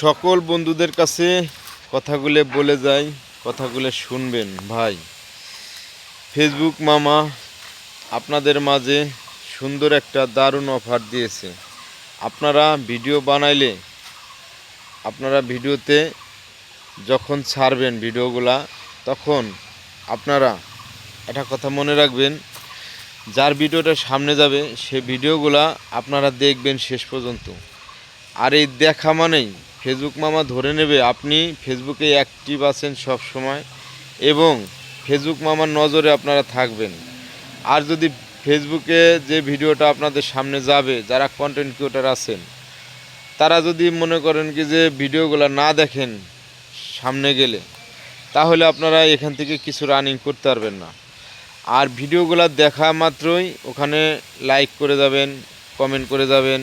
সকল বন্ধুদের কাছে কথাগুলো বলে যাই, কথাগুলো শুনবেন ভাই। ফেসবুক মামা আপনাদের মাঝে সুন্দর একটা দারুণ অফার দিয়েছে। আপনারা ভিডিও বানাইলে, আপনারা ভিডিওতে যখন ছাড়বেন ভিডিওগুলা, তখন আপনারা একটা কথা মনে রাখবেন, যার ভিডিওটা সামনে যাবে সে ভিডিওগুলা আপনারা দেখবেন শেষ পর্যন্ত। আর এই দেখা মানেই ফেসবুক মামা ধরে নেবে আপনি ফেসবুকে অ্যাক্টিভ আছেন সব সময় এবং ফেসবুক মামার নজরে আপনারা থাকবেন। আর যদি ফেসবুকে যে ভিডিওটা আপনাদের সামনে যাবে, যারা কন্টেন্ট ক্রিয়েটর আছেন, তারা যদি মনে করেন কি যে ভিডিওগুলো না দেখেন সামনে গেলে, তাহলে আপনারা এখান থেকে কিছু রানিং করতে পারবেন না। আর ভিডিওগুলো দেখা মাত্রই ওখানে লাইক করে যাবেন, কমেন্ট করে যাবেন,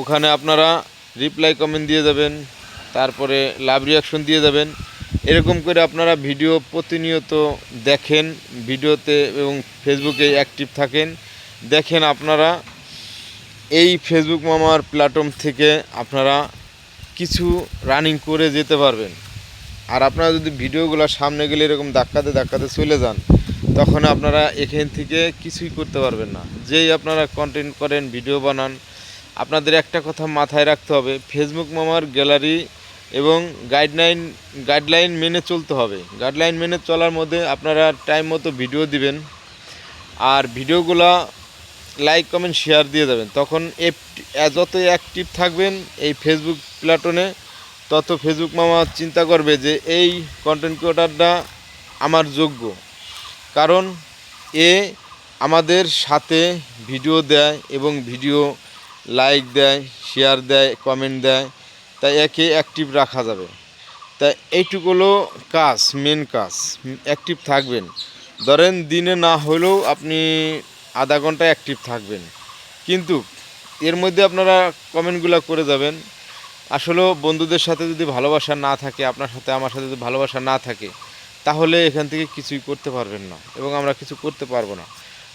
ওখানে আপনারা রিপ্লাই কমেন্ট দিয়ে যাবেন, তারপরে লাভ রিয়াকশন দিয়ে যাবেন। এরকম করে আপনারা ভিডিও প্রতিনিয়ত দেখেন, ভিডিওতে এবং ফেসবুকে অ্যাক্টিভ থাকেন। দেখেন আপনারা এই ফেসবুক মামার প্ল্যাটফর্ম থেকে আপনারা কিছু রানিং করে যেতে পারবেন। আর আপনারা যদি ভিডিওগুলো সামনে গেলে এরকম ধাক্কাতে ধাক্কাতে চলে যান, তখন আপনারা এখান থেকে কিছুই করতে পারবেন না। যেই আপনারা কন্টেন্ট করেন, ভিডিও বানান, আপনাদের একটা কথা মাথায় রাখতে হবে, ফেসবুক মামার গ্যালারি এবং গাইডলাইন মেনে চলতে হবে। গাইডলাইন মেনে চলার মধ্যে আপনারা টাইম মতো ভিডিও দিবেন আর ভিডিওগুলা লাইক কমেন্ট শেয়ার দিয়ে যাবেন। তখন যত অ্যাক্টিভ থাকবেন এই ফেসবুক প্ল্যাটফর্মে, তত ফেসবুক মামা চিন্তা করবে যে এই কন্টেন্ট ক্রিয়েটরটা আমার যোগ্য, কারণ এ আমাদের সাথে ভিডিও দেয় এবং ভিডিও লাইক দেয়, শেয়ার দেয়, কমেন্ট দেয়, তাই একে অ্যাক্টিভ রাখা যাবে। তাই এইটুকু হলো কাজ, মেন কাজ। অ্যাক্টিভ থাকবেন, ধরেন দিনে না হলেও আপনি আধা ঘন্টা অ্যাক্টিভ থাকবেন, কিন্তু এর মধ্যে আপনারা কমেন্টগুলো করে যাবেন। আসলেও বন্ধুদের সাথে যদি ভালোবাসা না থাকে, আপনার সাথে আমার সাথে যদি ভালোবাসা না থাকে, তাহলে এখান থেকে কিছুই করতে পারবেন না এবং আমরা কিছু করতে পারবো না।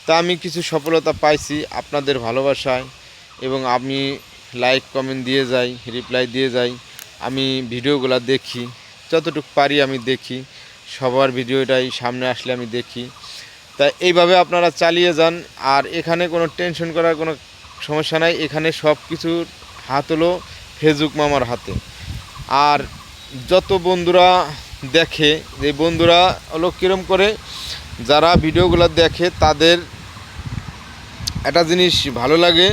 তা আমি কিছু সফলতা পাইছি আপনাদের ভালোবাসায়, এবং আমি লাইক কমেন্ট দিয়ে যাই, রিপ্লাই দিয়ে যাই, আমি ভিডিওগুলো দেখি, যতটুকু পারি আমি দেখি, সবার ভিডিওটাই সামনে আসলে আমি দেখি। তাই এইভাবে আপনারা চালিয়ে যান। আর এখানে কোনো টেনশন করার কোনো সমস্যা নাই, এখানে সব কিছুর হাত হলো ফেসবুক মামার হাতে। আর যত বন্ধুরা দেখে, যে বন্ধুরা হলো কীরম করে, যারা ভিডিওগুলো দেখে তাদের একটা জিনিস ভালো লাগে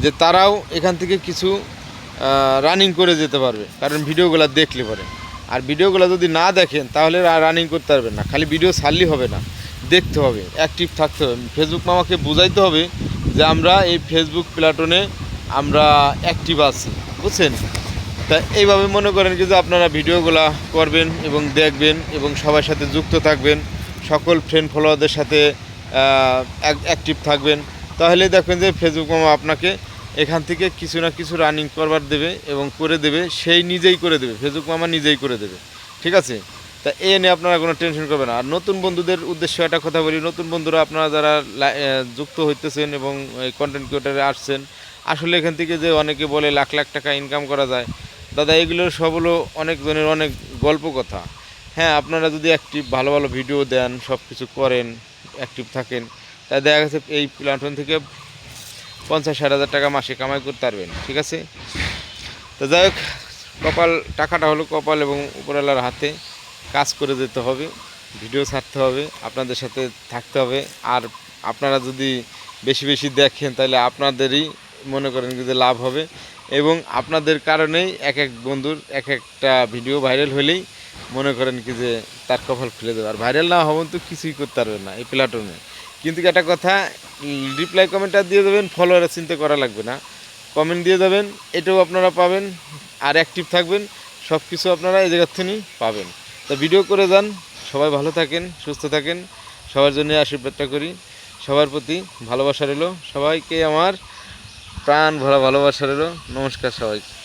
যে তারাও এখান থেকে কিছু রানিং করে যেতে পারবে, কারণ ভিডিওগুলো দেখলে পরে। আর ভিডিওগুলো যদি না দেখেন তাহলে রানিং করতে পারবেন না। খালি ভিডিও ছাড়লেই হবে না, দেখতে হবে, অ্যাক্টিভ থাকতে হবে। ফেসবুক মামাকে বুঝাইতে হবে যে আমরা এই ফেসবুক প্ল্যাটফর্মে আমরা অ্যাক্টিভ আছি, বুঝছেন? তা এইভাবে মনে করেন কি যে আপনারা ভিডিওগুলো করবেন এবং দেখবেন এবং সবার সাথে যুক্ত থাকবেন, সকল ফ্রেন্ড ফলোয়ারদের সাথে অ্যাক্টিভ থাকবেন। তাহলে দেখবেন যে ফেসবুক মামা আপনাকে এখান থেকে কিছু না কিছু রানিং করবার দেবে এবং করে দেবে, সেই নিজেই করে দেবে, ফেসবুক মামা নিজেই করে দেবে, ঠিক আছে? তা এ নিয়ে আপনারা কোনো টেনশন করবেন না। আর নতুন বন্ধুদের উদ্দেশ্যে একটা কথা বলি, নতুন বন্ধুরা আপনারা যারা যুক্ত হইতেছেন এবং কন্টেন্ট ক্রিয়েটারে আসছেন, আসলে এখান থেকে যে অনেকে বলে লাখ লাখ টাকা ইনকাম করা যায়, দাদা এগুলো সব হলো অনেকজনের অনেক গল্প কথা। হ্যাঁ, আপনারা যদি অ্যাক্টিভ ভালো ভালো ভিডিও দেন, সব কিছু করেন, অ্যাক্টিভ থাকেন, তাই দেখা গেছে এই প্ল্যাটফর্ম থেকে 50-60 হাজার টাকা মাসে কামাই করতে পারবেন, ঠিক আছে? তো যাই হোক, কপাল, টাকাটা হলো কপাল এবং উপরওয়ালার হাতে। কাজ করে যেতে হবে, ভিডিও ছাড়তে হবে, আপনাদের সাথে থাকতে হবে। আর আপনারা যদি বেশি বেশি দেখেন তাহলে আপনাদেরই মনে করেন যে লাভ হবে, এবং আপনাদের কারণেই এক এক বন্ধুর এক একটা ভিডিও ভাইরাল হলেই মনে করেন কি যে তার কপাল খুলে দেবে। আর ভাইরাল না হবেন তো কিছুই করতে পারবেন না এই প্ল্যাটফর্মে। কিন্তু একটা কথা, রিপ্লাই কমেন্টটা দিয়ে দেবেন, ফলোয়ারের চিন্তা করা লাগবে না, কমেন্ট দিয়ে দেবেন, এটাও আপনারা পাবেন। আর অ্যাক্টিভ থাকবেন, সব কিছু আপনারা এই জায়গার থেকেই পাবেন। তো ভিডিও করে যান, সবাই ভালো থাকেন, সুস্থ থাকেন, সবার জন্য আশীর্বাদটা করি। সবার প্রতি ভালোবাসা রইল, সবাইকে আমার প্রাণ ভরা ভালোবাসা রইল। নমস্কার সবাইকে।